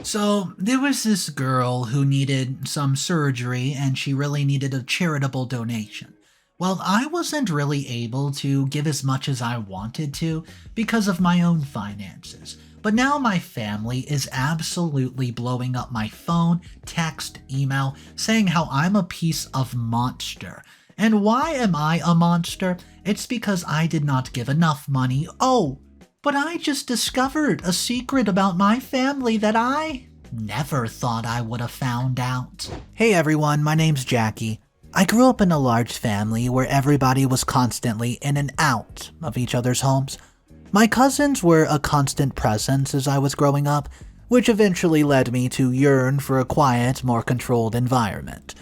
So, there was this girl who needed some surgery and she really needed a charitable donation. Well, I wasn't really able to give as much as I wanted to because of my own finances. But now my family is absolutely blowing up my phone, text, email, saying how I'm a piece of monster. And why am I a monster? It's because I did not give enough money. Oh, but I just discovered a secret about my family that I never thought I would have found out. Hey everyone, my name's Jackie. I grew up in a large family where everybody was constantly in and out of each other's homes. My cousins were a constant presence as I was growing up, which eventually led me to yearn for a quiet, more controlled environment.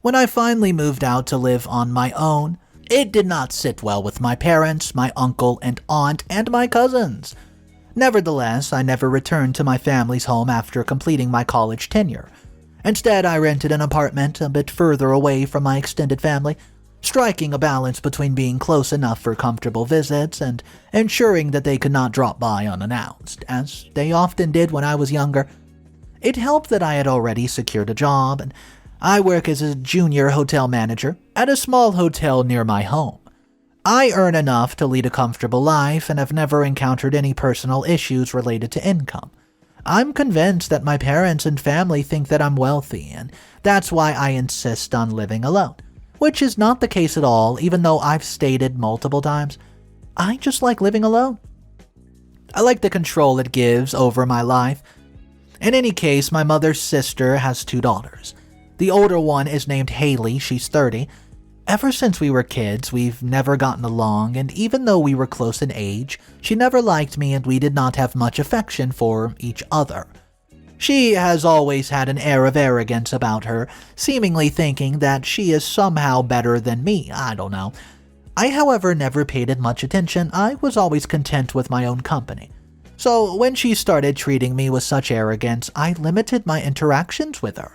When I finally moved out to live on my own, it did not sit well with my parents, my uncle and aunt, and my cousins. Nevertheless, I never returned to my family's home after completing my college tenure. Instead, I rented an apartment a bit further away from my extended family, striking a balance between being close enough for comfortable visits and ensuring that they could not drop by unannounced, as they often did when I was younger. It helped that I had already secured a job, and I work as a junior hotel manager at a small hotel near my home. I earn enough to lead a comfortable life and have never encountered any personal issues related to income. I'm convinced that my parents and family think that I'm wealthy, and that's why I insist on living alone, which is not the case at all, even though I've stated multiple times, I just like living alone. I like the control it gives over my life. In any case, my mother's sister has 2 daughters. The older one is named Haley, she's 30. Ever since we were kids, we've never gotten along, and even though we were close in age, she never liked me and we did not have much affection for each other. She has always had an air of arrogance about her, seemingly thinking that she is somehow better than me, I don't know. I, however, never paid it much attention. I was always content with my own company. So when she started treating me with such arrogance, I limited my interactions with her.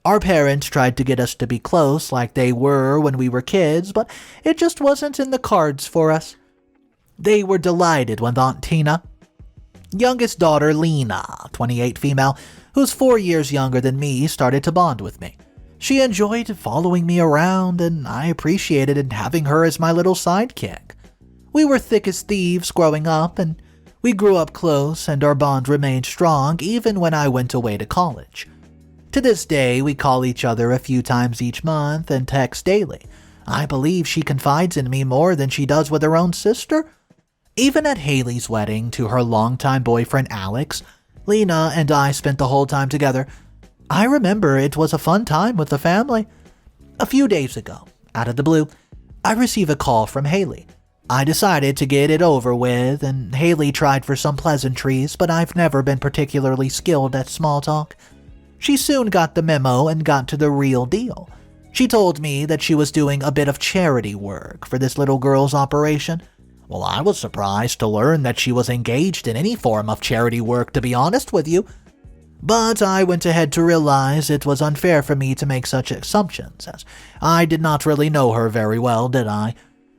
Our parents tried to get us to be close like they were when we were kids, but it just wasn't in the cards for us. They were delighted when Aunt Tina, youngest daughter Lena, 28 female, who's 4 years younger than me, started to bond with me. She enjoyed following me around, and I appreciated having her as my little sidekick. We were thick as thieves growing up, and we grew up close, and our bond remained strong even when I went away to college. To this day, we call each other a few times each month and text daily. I believe she confides in me more than she does with her own sister. Even at Haley's wedding to her longtime boyfriend Alex, Lena and I spent the whole time together. I remember it was a fun time with the family. A few days ago, out of the blue, I received a call from Haley. I decided to get it over with, and Haley tried for some pleasantries, but I've never been particularly skilled at small talk. She soon got the memo and got to the real deal. She told me that she was doing a bit of charity work for this little girl's operation. Well, I was surprised to learn that she was engaged in any form of charity work, to be honest with you. But I went ahead to realize it was unfair for me to make such assumptions, as I did not really know her very well, did I?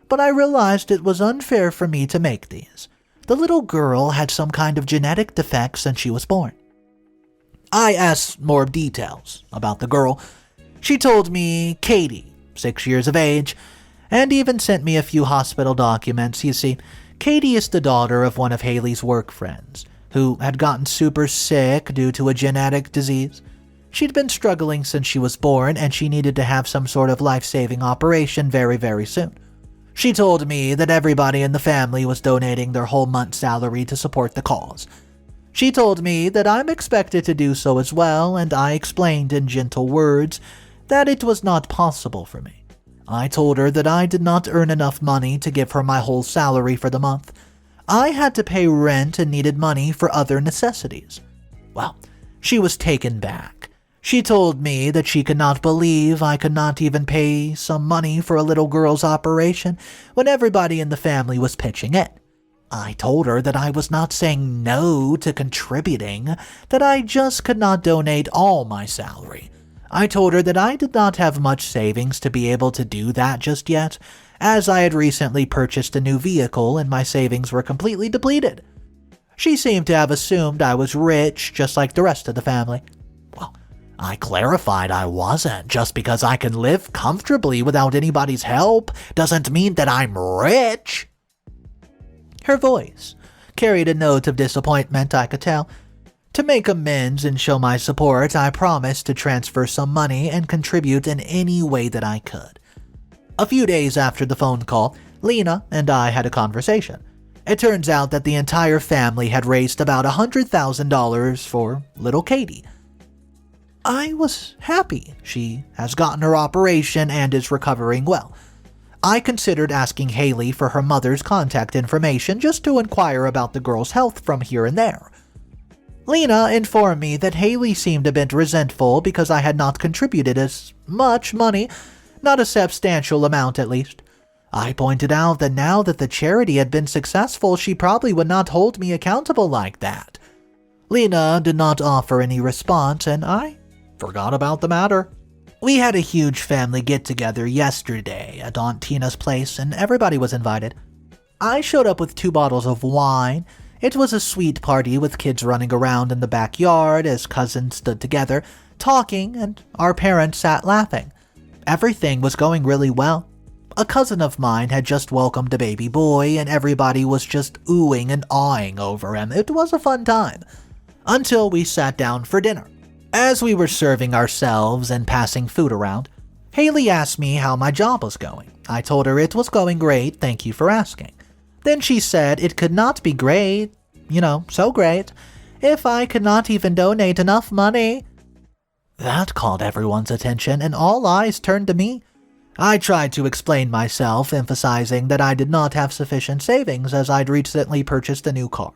But I realized it was unfair for me to make these. The little girl had some kind of genetic defect since she was born. I asked more details about the girl. She told me Katie, 6 years of age, and even sent me a few hospital documents. You see, Katie is the daughter of one of Haley's work friends, who had gotten super sick due to a genetic disease. She'd been struggling since she was born, and she needed to have some sort of life-saving operation very, very soon. She told me that everybody in the family was donating their whole month's salary to support the cause. She told me that I'm expected to do so as well, and I explained in gentle words that it was not possible for me. I told her that I did not earn enough money to give her my whole salary for the month. I had to pay rent and needed money for other necessities. Well, she was taken back. She told me that she could not believe I could not even pay some money for a little girl's operation when everybody in the family was pitching in. I told her that I was not saying no to contributing, that I just could not donate all my salary. I told her that I did not have much savings to be able to do that just yet, as I had recently purchased a new vehicle and my savings were completely depleted. She seemed to have assumed I was rich, just like the rest of the family. Well, I clarified I wasn't. Just because I can live comfortably without anybody's help doesn't mean that I'm rich. Her voice carried a note of disappointment, I could tell. To make amends and show my support, I promised to transfer some money and contribute in any way that I could. A few days after the phone call, Lena and I had a conversation. It turns out that the entire family had raised about $100,000 for little Katie. I was happy. She has gotten her operation and is recovering well. I considered asking Haley for her mother's contact information just to inquire about the girl's health from here and there. Lena informed me that Haley seemed a bit resentful because I had not contributed as much money, not a substantial amount at least. I pointed out that now that the charity had been successful, she probably would not hold me accountable like that. Lena did not offer any response, and I forgot about the matter. We had a huge family get-together yesterday at Aunt Tina's place, and everybody was invited. I showed up with 2 bottles of wine. It was a sweet party with kids running around in the backyard as cousins stood together, talking, and our parents sat laughing. Everything was going really well. A cousin of mine had just welcomed a baby boy, and everybody was just oohing and awing over him. It was a fun time. Until we sat down for dinner. As we were serving ourselves and passing food around, Haley asked me how my job was going. I told her it was going great, thank you for asking. Then she said it could not be great, so great, if I could not even donate enough money. That caught everyone's attention, and all eyes turned to me. I tried to explain myself, emphasizing that I did not have sufficient savings as I'd recently purchased a new car.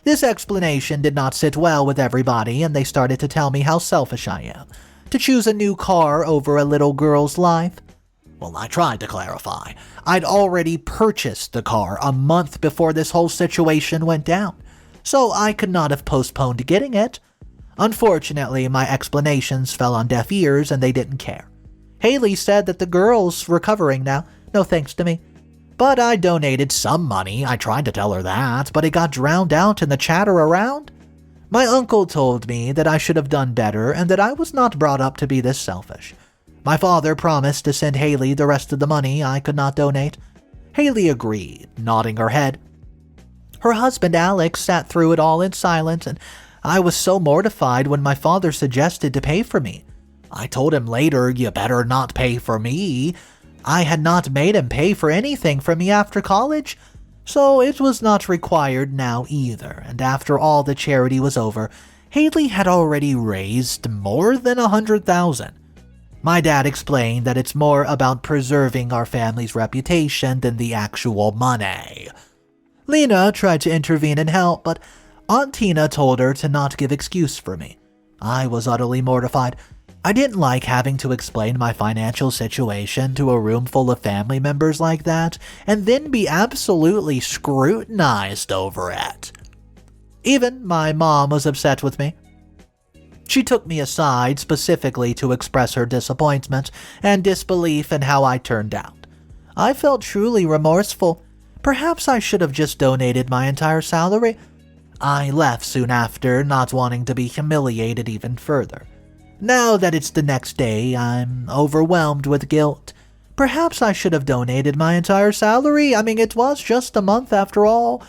This explanation did not sit well with everybody, and they started to tell me how selfish I am, to choose a new car over a little girl's life. Well, I tried to clarify. I'd already purchased the car a month before this whole situation went down, so I could not have postponed getting it. Unfortunately, my explanations fell on deaf ears, and they didn't care. Haley said that the girl's recovering now, no thanks to me. But I donated some money. I tried to tell her that, but it got drowned out in the chatter around. My uncle told me that I should have done better and that I was not brought up to be this selfish. My father promised to send Haley the rest of the money I could not donate. Haley agreed, nodding her head. Her husband Alex sat through it all in silence, and I was so mortified when my father suggested to pay for me. I told him later, "You better not pay for me." I had not made him pay for anything for me after college, so it was not required now either, and after all the charity was over, Haley had already raised more than $100,000. My dad explained that it's more about preserving our family's reputation than the actual money. Lena tried to intervene and help, but Aunt Tina told her to not give excuse for me. I was utterly mortified. I didn't like having to explain my financial situation to a room full of family members like that, and then be absolutely scrutinized over it. Even my mom was upset with me. She took me aside specifically to express her disappointment and disbelief in how I turned out. I felt truly remorseful. Perhaps I should have just donated my entire salary. I left soon after, not wanting to be humiliated even further. Now that it's the next day, I'm overwhelmed with guilt. Perhaps I should have donated my entire salary. It was just a month after all.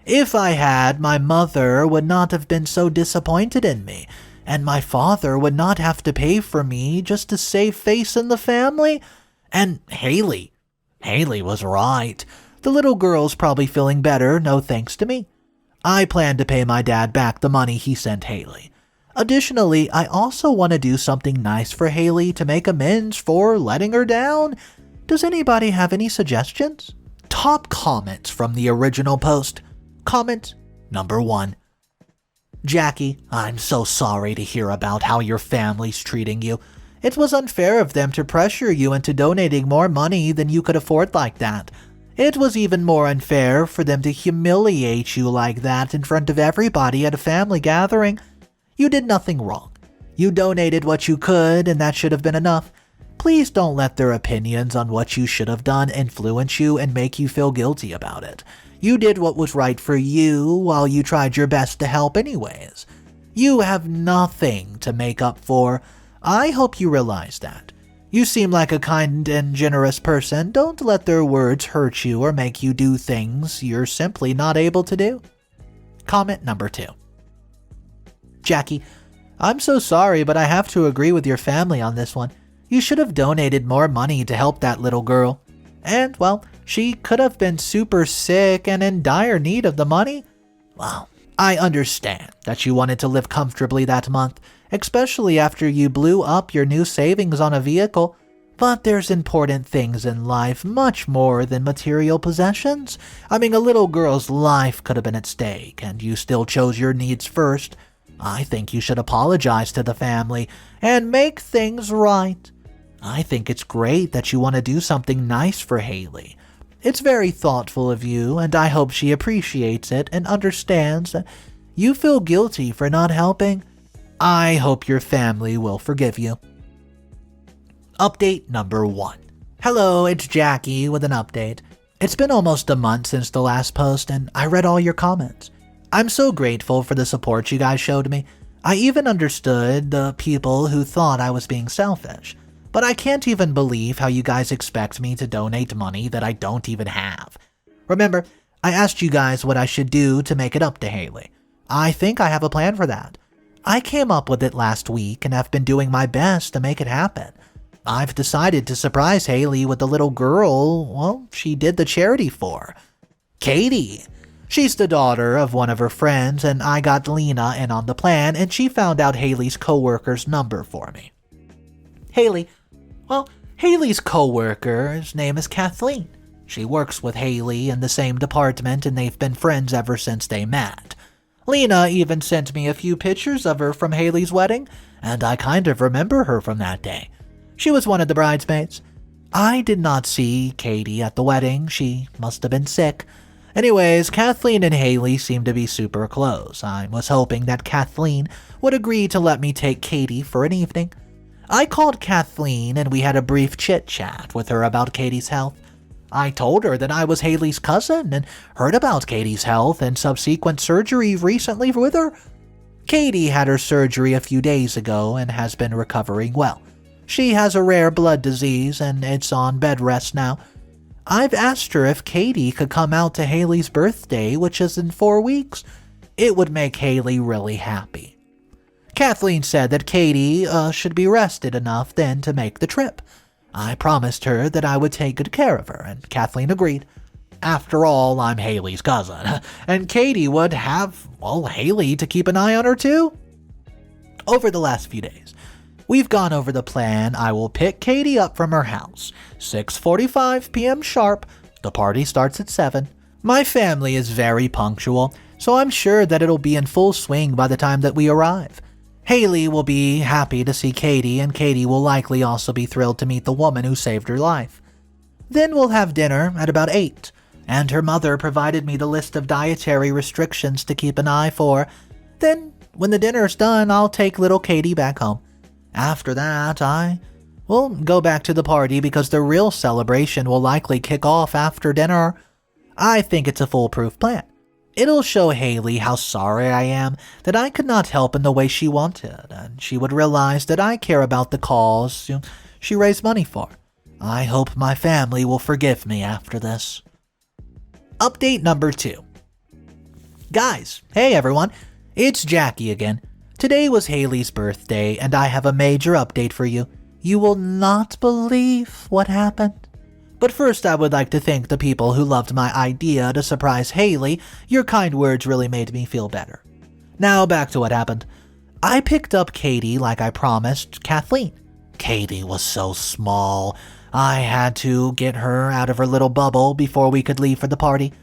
If I had, my mother would not have been so disappointed in me, and my father would not have to pay for me just to save face in the family. And Haley was right. The little girl's probably feeling better, no thanks to me. I plan to pay my dad back the money he sent Haley. Additionally, I also want to do something nice for Haley to make amends for letting her down. Does anybody have any suggestions? Top comments from the original post. Comment number 1. Jackie, I'm so sorry to hear about how your family's treating you. It was unfair of them to pressure you into donating more money than you could afford like that. It was even more unfair for them to humiliate you like that in front of everybody at a family gathering. You did nothing wrong. You donated what you could, and that should have been enough. Please don't let their opinions on what you should have done influence you and make you feel guilty about it. You did what was right for you while you tried your best to help anyways. You have nothing to make up for. I hope you realize that. You seem like a kind and generous person. Don't let their words hurt you or make you do things you're simply not able to do. Comment number 2. Jackie, I'm so sorry, but I have to agree with your family on this one. You should have donated more money to help that little girl. And, well, she could have been super sick and in dire need of the money. Well, I understand that you wanted to live comfortably that month, especially after you blew up your new savings on a vehicle. But there's important things in life, much more than material possessions. I mean, a little girl's life could have been at stake, and you still chose your needs first. I think you should apologize to the family and make things right. I think it's great that you want to do something nice for Haley. It's very thoughtful of you, and I hope she appreciates it and understands that you feel guilty for not helping. I hope your family will forgive you. Update number 1. Hello, it's Jackie with an update. It's been almost a month since the last post, and I read all your comments. I'm so grateful for the support you guys showed me. I even understood the people who thought I was being selfish. But I can't even believe how you guys expect me to donate money that I don't even have. Remember, I asked you guys what I should do to make it up to Haley. I think I have a plan for that. I came up with it last week and have been doing my best to make it happen. I've decided to surprise Haley with the little girl, she did the charity for. Katie. She's the daughter of one of her friends, and I got Lena in on the plan, and she found out Haley's coworker's number for me. Haley's coworker's name is Kathleen. She works with Haley in the same department, and they've been friends ever since they met. Lena even sent me a few pictures of her from Haley's wedding, and I kind of remember her from that day. She was one of the bridesmaids. I did not see Katie at the wedding. She must have been sick. Anyways, Kathleen and Haley seem to be super close. I was hoping that Kathleen would agree to let me take Katie for an evening. I called Kathleen and we had a brief chit-chat with her about Katie's health. I told her that I was Haley's cousin and heard about Katie's health and subsequent surgery recently with her. Katie had her surgery a few days ago and has been recovering well. She has a rare blood disease and it's on bed rest now. I've asked her if Katie could come out to Haley's birthday, which is in 4 weeks. It would make Haley really happy. Kathleen said that Katie should be rested enough then to make the trip. I promised her that I would take good care of her, and Kathleen agreed. After all, I'm Haley's cousin, and Katie would have, Haley to keep an eye on her too. Over the last few days, we've gone over the plan. I will pick Katie up from her house, 6:45 p.m. sharp. The party starts at 7. My family is very punctual, so I'm sure that it'll be in full swing by the time that we arrive. Haley will be happy to see Katie, and Katie will likely also be thrilled to meet the woman who saved her life. Then we'll have dinner at about 8, and her mother provided me the list of dietary restrictions to keep an eye for. Then, when the dinner's done, I'll take little Katie back home. After that, I will go back to the party because the real celebration will likely kick off after dinner. I think it's a foolproof plan. It'll show Haley how sorry I am that I could not help in the way she wanted, and she would realize that I care about the cause she raised money for. I hope my family will forgive me after this. Update number 2. Guys, hey everyone, it's Jackie again. Today was Haley's birthday, and I have a major update for you. You will not believe what happened. But first, I would like to thank the people who loved my idea to surprise Haley. Your kind words really made me feel better. Now back to what happened. I picked up Katie like I promised Kathleen. Katie was so small. I had to get her out of her little bubble before we could leave for the party.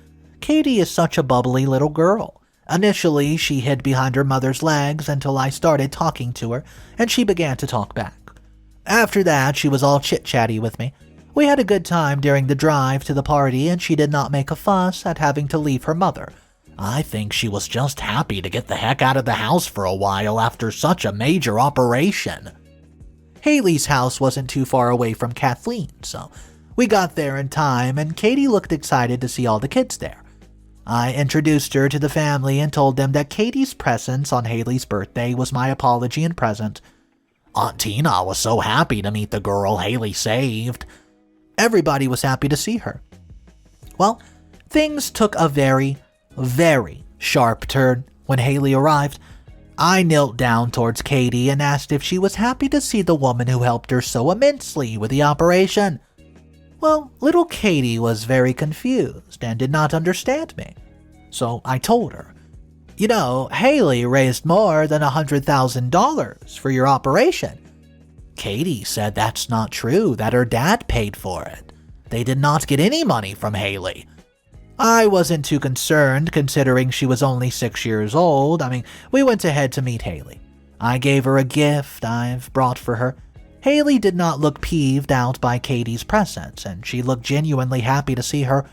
Katie is such a bubbly little girl. Initially, she hid behind her mother's legs until I started talking to her, and she began to talk back. After that, she was all chit-chatty with me. We had a good time during the drive to the party, and she did not make a fuss at having to leave her mother. I think she was just happy to get the heck out of the house for a while after such a major operation. Haley's house wasn't too far away from Kathleen, so we got there in time, and Katie looked excited to see all the kids there. I introduced her to the family and told them that Katie's presence on Haley's birthday was my apology and present. Aunt Tina was so happy to meet the girl Haley saved. Everybody was happy to see her. Well, things took a very, very sharp turn when Haley arrived. I knelt down towards Katie and asked if she was happy to see the woman who helped her so immensely with the operation. Well, little Katie was very confused and did not understand me. So I told her, "You know, Haley raised more than $100,000 for your operation." Katie said that's not true, that her dad paid for it. They did not get any money from Haley. I wasn't too concerned considering she was only 6 years old. We went ahead to meet Haley. I gave her a gift I've brought for her. Haley did not look peeved out by Katie's presence, and she looked genuinely happy to see her.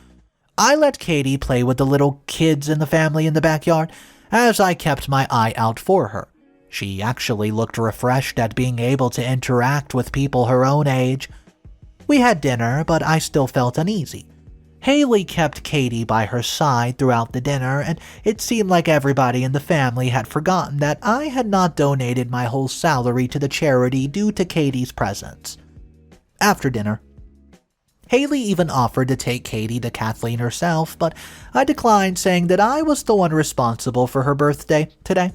I let Katie play with the little kids in the family in the backyard, as I kept my eye out for her. She actually looked refreshed at being able to interact with people her own age. We had dinner, but I still felt uneasy. Haley kept Katie by her side throughout the dinner, and it seemed like everybody in the family had forgotten that I had not donated my whole salary to the charity due to Katie's presence. After dinner, Haley even offered to take Katie to Kathleen herself, but I declined, saying that I was the one responsible for her birthday today.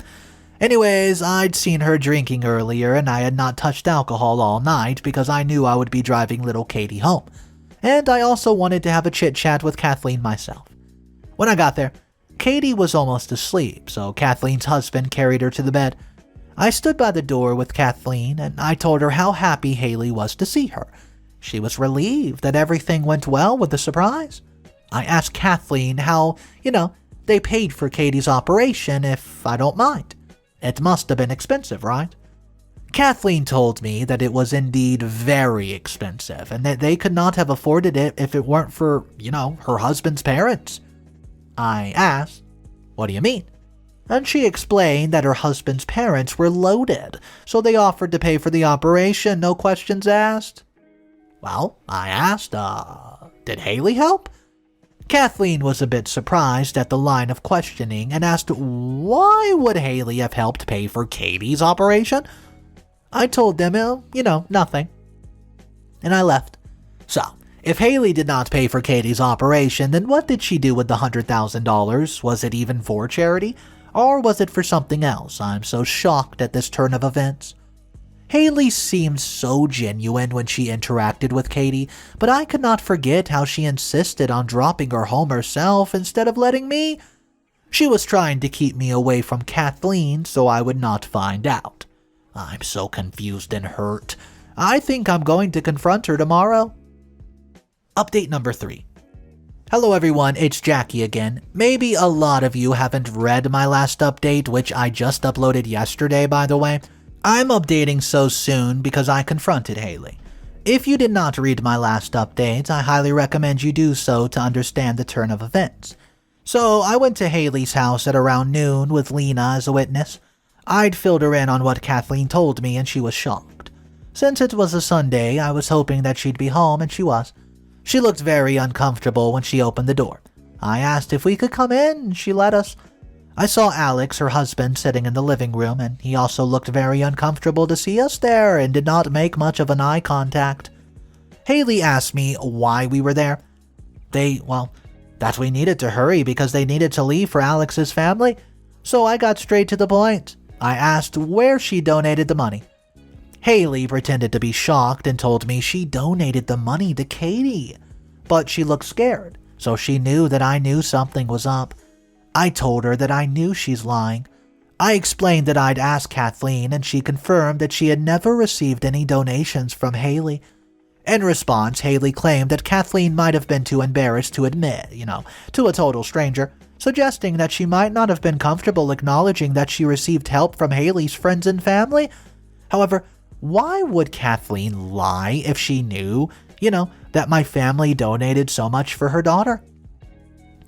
Anyways, I'd seen her drinking earlier, and I had not touched alcohol all night because I knew I would be driving little Katie home. And I also wanted to have a chit-chat with Kathleen myself. When I got there, Katie was almost asleep, so Kathleen's husband carried her to the bed. I stood by the door with Kathleen, and I told her how happy Haley was to see her. She was relieved that everything went well with the surprise. I asked Kathleen how, they paid for Katie's operation, if I don't mind. It must have been expensive, right? Kathleen told me that it was indeed very expensive and that they could not have afforded it if it weren't for, her husband's parents. I asked, "What do you mean?" And she explained that her husband's parents were loaded, so they offered to pay for the operation, no questions asked. Well, I asked, did Haley help? Kathleen was a bit surprised at the line of questioning and asked why would Haley have helped pay for Katie's operation? I told them, nothing. And I left. So, if Haley did not pay for Katie's operation, then what did she do with the $100,000? Was it even for charity? Or was it for something else? I'm so shocked at this turn of events. Haley seemed so genuine when she interacted with Katie, but I could not forget how she insisted on dropping her home herself instead of letting me. She was trying to keep me away from Kathleen so I would not find out. I'm so confused and hurt. I think I'm going to confront her tomorrow. Update number 3. Hello everyone, it's Jackie again. Maybe a lot of you haven't read my last update, which I just uploaded yesterday, by the way. I'm updating so soon because I confronted Haley. If you did not read my last update, I highly recommend you do so to understand the turn of events. So I went to Haley's house at around noon with Lena as a witness. I'd filled her in on what Kathleen told me and she was shocked. Since it was a Sunday, I was hoping that she'd be home and she was. She looked very uncomfortable when she opened the door. I asked if we could come in and she let us. I saw Alex, her husband, sitting in the living room and he also looked very uncomfortable to see us there and did not make much of an eye contact. Haley asked me why we were there. That we needed to hurry because they needed to leave for Alex's family. So I got straight to the point. I asked where she donated the money. Haley pretended to be shocked and told me she donated the money to Katie. But she looked scared, so she knew that I knew something was up. I told her that I knew she's lying. I explained that I'd asked Kathleen and she confirmed that she had never received any donations from Haley. In response, Haley claimed that Kathleen might have been too embarrassed to admit, to a total stranger, suggesting that she might not have been comfortable acknowledging that she received help from Haley's friends and family. However, why would Kathleen lie if she knew, that my family donated so much for her daughter?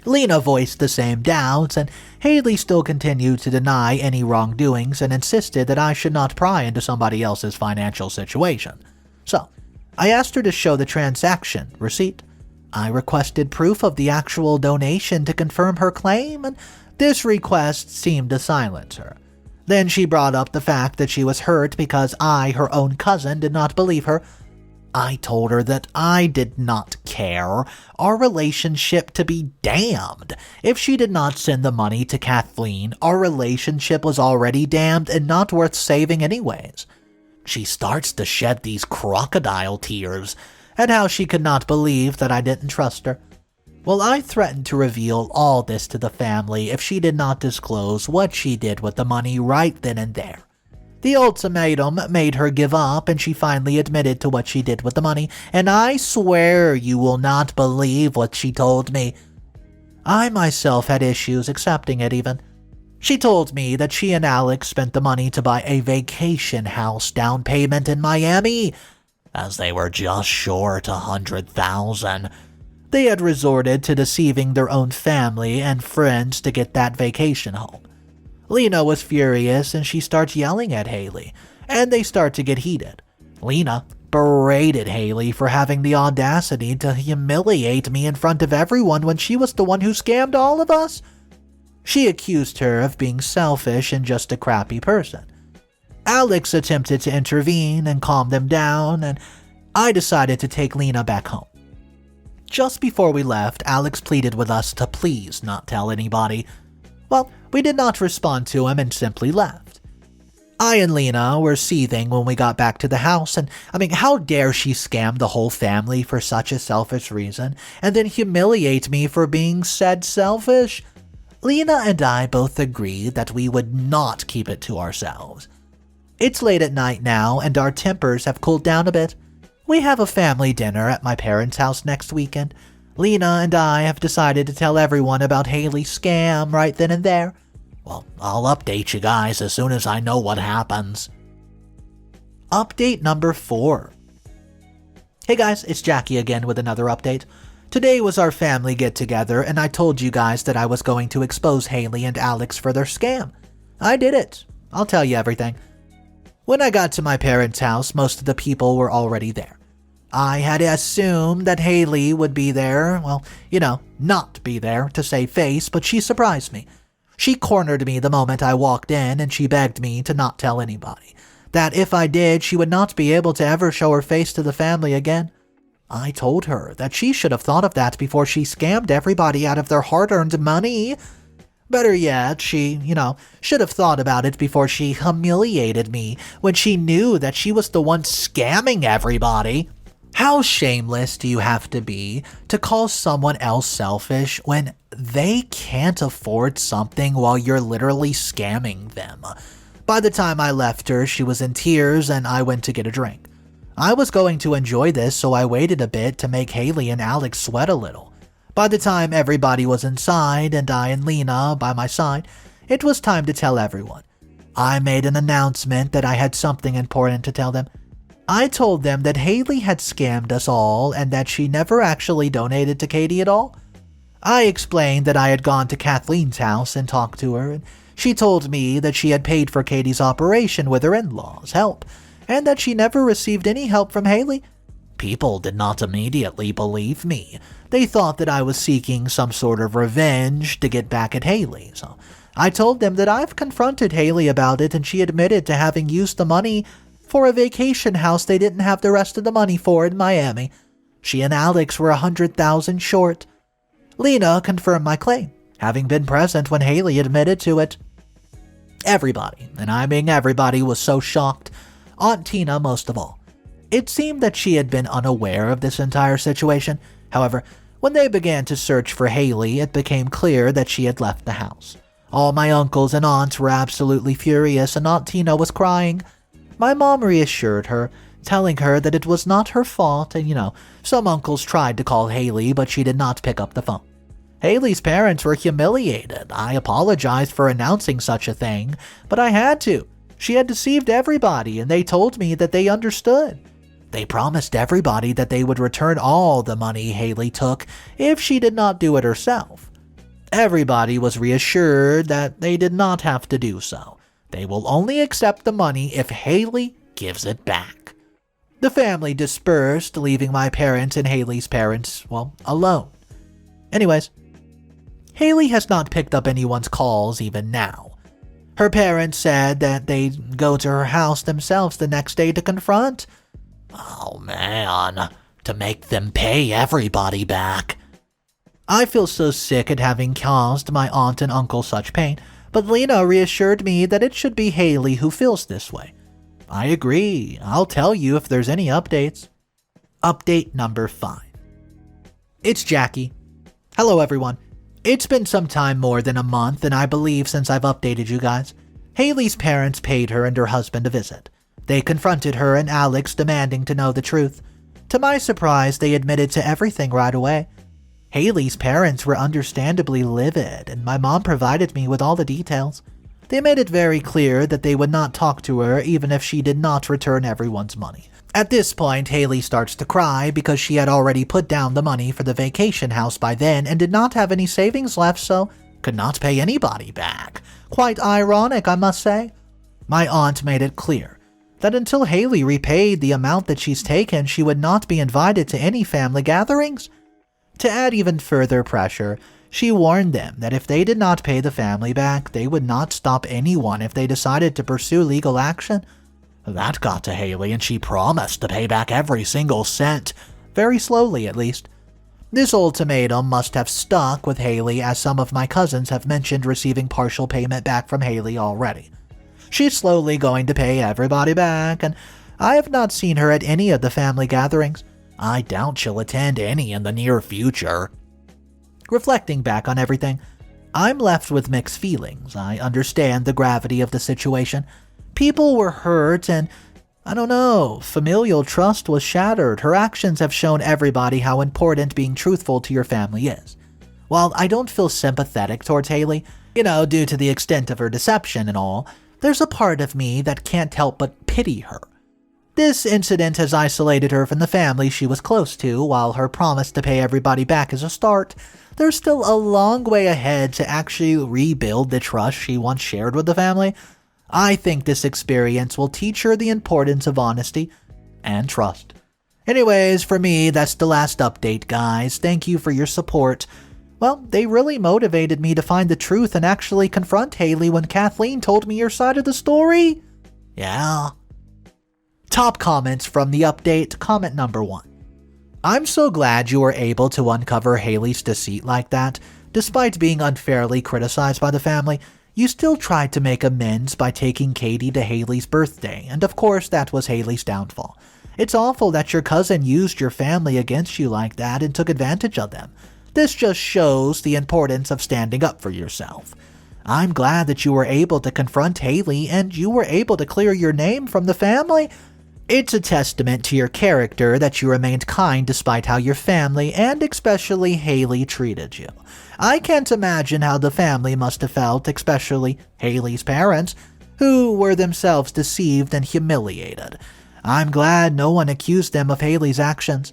Lena voiced the same doubts, and Haley still continued to deny any wrongdoings and insisted that I should not pry into somebody else's financial situation. So, I asked her to show the transaction receipt. I requested proof of the actual donation to confirm her claim, and this request seemed to silence her. Then she brought up the fact that she was hurt because I, her own cousin, did not believe her. I told her that I did not care, our relationship to be damned. If she did not send the money to Kathleen, our relationship was already damned and not worth saving anyways. She starts to shed these crocodile tears at how she could not believe that I didn't trust her. Well, I threatened to reveal all this to the family if she did not disclose what she did with the money right then and there. The ultimatum made her give up, and she finally admitted to what she did with the money, and I swear you will not believe what she told me. I myself had issues accepting it even. She told me that she and Alex spent the money to buy a vacation house down payment in Miami, as they were just short $100,000. They had resorted to deceiving their own family and friends to get that vacation home. Lena was furious and she starts yelling at Haley, and they start to get heated. Lena berated Haley for having the audacity to humiliate me in front of everyone when she was the one who scammed all of us. She accused her of being selfish and just a crappy person. Alex attempted to intervene and calm them down, and I decided to take Lena back home. Just before we left, Alex pleaded with us to please not tell anybody. Well, we did not respond to him and simply left. I and Lena were seething when we got back to the house, and how dare she scam the whole family for such a selfish reason, and then humiliate me for being said selfish? Lena and I both agreed that we would not keep it to ourselves. It's late at night now, and our tempers have cooled down a bit. We have a family dinner at my parents' house next weekend. Lena and I have decided to tell everyone about Haley's scam right then and there. Well, I'll update you guys as soon as I know what happens. Update number 4. Hey guys, it's Jackie again with another update. Today was our family get-together, and I told you guys that I was going to expose Haley and Alex for their scam. I did it. I'll tell you everything. When I got to my parents' house, most of the people were already there. I had assumed that Haley would be there, not be there to save face, but she surprised me. She cornered me the moment I walked in, and she begged me to not tell anybody. That if I did, she would not be able to ever show her face to the family again. I told her that she should have thought of that before she scammed everybody out of their hard-earned money. Better yet, she, should have thought about it before she humiliated me when she knew that she was the one scamming everybody. How shameless do you have to be to call someone else selfish when they can't afford something while you're literally scamming them? By the time I left her, she was in tears and I went to get a drink. I was going to enjoy this, so I waited a bit to make Haley and Alex sweat a little. By the time everybody was inside and I and Lena by my side, it was time to tell everyone. I made an announcement that I had something important to tell them. I told them that Haley had scammed us all and that she never actually donated to Katie at all. I explained that I had gone to Kathleen's house and talked to her, and she told me that she had paid for Katie's operation with her in-laws' help, and that she never received any help from Haley. People did not immediately believe me. They thought that I was seeking some sort of revenge to get back at Haley, so I told them that I've confronted Haley about it and she admitted to having used the money for a vacation house they didn't have the rest of the money for in Miami. She and Alex were $100,000 short. Lena confirmed my claim, having been present when Haley admitted to it. Everybody, and I mean everybody, was so shocked. Aunt Tina most of all. It seemed that she had been unaware of this entire situation. However, when they began to search for Haley, it became clear that she had left the house. All my uncles and aunts were absolutely furious, and Aunt Tina was crying. My mom reassured her, telling her that it was not her fault, and some uncles tried to call Haley, but she did not pick up the phone. Haley's parents were humiliated. I apologized for announcing such a thing, but I had to. She had deceived everybody, and they told me that they understood. They promised everybody that they would return all the money Haley took if she did not do it herself. Everybody was reassured that they did not have to do so. They will only accept the money if Haley gives it back. The family dispersed, leaving my parents and Haley's parents, well, alone. Anyways, Haley has not picked up anyone's calls even now. Her parents said that they'd go to her house themselves the next day to confront. Oh man, to make them pay everybody back. I feel so sick at having caused my aunt and uncle such pain, but Lena reassured me that it should be Haley who feels this way. I agree. I'll tell you if there's any updates. Update number 5. It's Jackie. Hello everyone. It's been some time more than a month, and I believe since I've updated you guys. Haley's parents paid her and her husband a visit. They confronted her and Alex, demanding to know the truth. To my surprise, they admitted to everything right away. Haley's parents were understandably livid, and my mom provided me with all the details. They made it very clear that they would not talk to her even if she did not return everyone's money. At this point, Haley starts to cry because she had already put down the money for the vacation house by then and did not have any savings left, so could not pay anybody back. Quite ironic, I must say. My aunt made it clear that until Haley repaid the amount that she's taken, she would not be invited to any family gatherings. To add even further pressure, she warned them that if they did not pay the family back, they would not stop anyone if they decided to pursue legal action. That got to Haley, and she promised to pay back every single cent, very slowly at least. This ultimatum must have stuck with Haley, as some of my cousins have mentioned receiving partial payment back from Haley already. She's slowly going to pay everybody back, and I have not seen her at any of the family gatherings. I doubt she'll attend any in the near future. Reflecting back on everything, I'm left with mixed feelings. I understand the gravity of the situation. People were hurt and, I don't know, familial trust was shattered. Her actions have shown everybody how important being truthful to your family is. While I don't feel sympathetic towards Haley, due to the extent of her deception and all, there's a part of me that can't help but pity her. This incident has isolated her from the family she was close to. While her promise to pay everybody back is a start, there's still a long way ahead to actually rebuild the trust she once shared with the family. I think this experience will teach her the importance of honesty and trust. Anyways, for me, that's the last update, guys. Thank you for your support. Well, they really motivated me to find the truth and actually confront Haley when Kathleen told me your side of the story. Yeah. Top comments from the update. Comment number 1. I'm so glad you were able to uncover Haley's deceit like that. Despite being unfairly criticized by the family, you still tried to make amends by taking Katie to Haley's birthday, and of course that was Haley's downfall. It's awful that your cousin used your family against you like that and took advantage of them. This just shows the importance of standing up for yourself. I'm glad that you were able to confront Haley and you were able to clear your name from the family. It's a testament to your character that you remained kind despite how your family, and especially Haley, treated you. I can't imagine how the family must have felt, especially Haley's parents, who were themselves deceived and humiliated. I'm glad no one accused them of Haley's actions.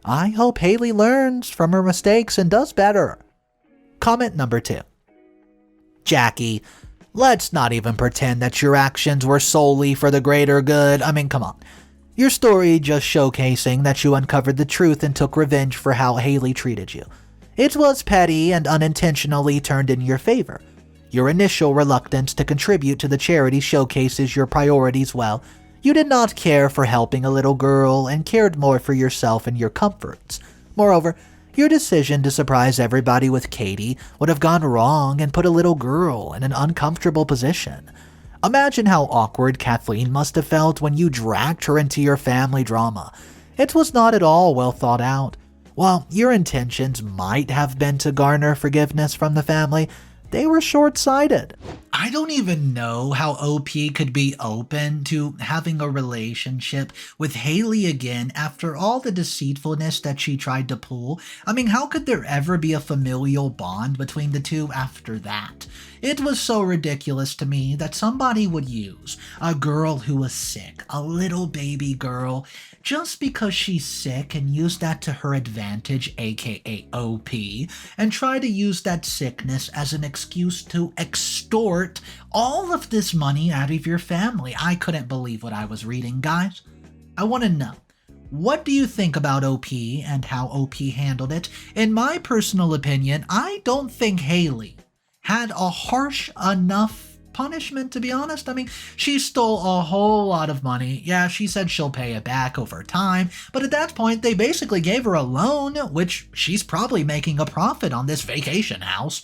I hope Haley learns from her mistakes and does better. Comment number 2. Jackie, let's not even pretend that your actions were solely for the greater good. I mean, come on. Your story just showcasing that you uncovered the truth and took revenge for how Haley treated you. It was petty and unintentionally turned in your favor. Your initial reluctance to contribute to the charity showcases your priorities well. You did not care for helping a little girl and cared more for yourself and your comforts. Moreover, your decision to surprise everybody with Katie would have gone wrong and put a little girl in an uncomfortable position. Imagine how awkward Kathleen must have felt when you dragged her into your family drama. It was not at all well thought out. While your intentions might have been to garner forgiveness from the family, they were short-sighted. I don't even know how OP could be open to having a relationship with Haley again after all the deceitfulness that she tried to pull. I mean, how could there ever be a familial bond between the two after that? It was so ridiculous to me that somebody would use a girl who was sick, a little baby girl, just because she's sick and use that to her advantage, aka OP, and try to use that sickness as an excuse to extort all of this money out of your family. I couldn't believe what I was reading, guys. I want to know, What do you think about OP and how OP handled it? In my personal opinion, I don't think Haley had a harsh enough punishment, to be honest. I mean, she stole a whole lot of money. Yeah, she said she'll pay it back over time, but at that point, they basically gave her a loan, which she's probably making a profit on this vacation house.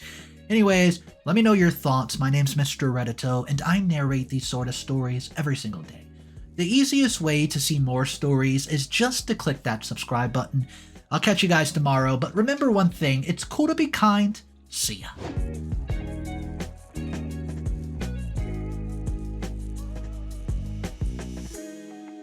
Anyways, let me know your thoughts. My name's Mr. Reddito, and I narrate these sort of stories every single day. The easiest way to see more stories is just to click that subscribe button. I'll catch you guys tomorrow, but remember one thing, it's cool to be kind. See ya.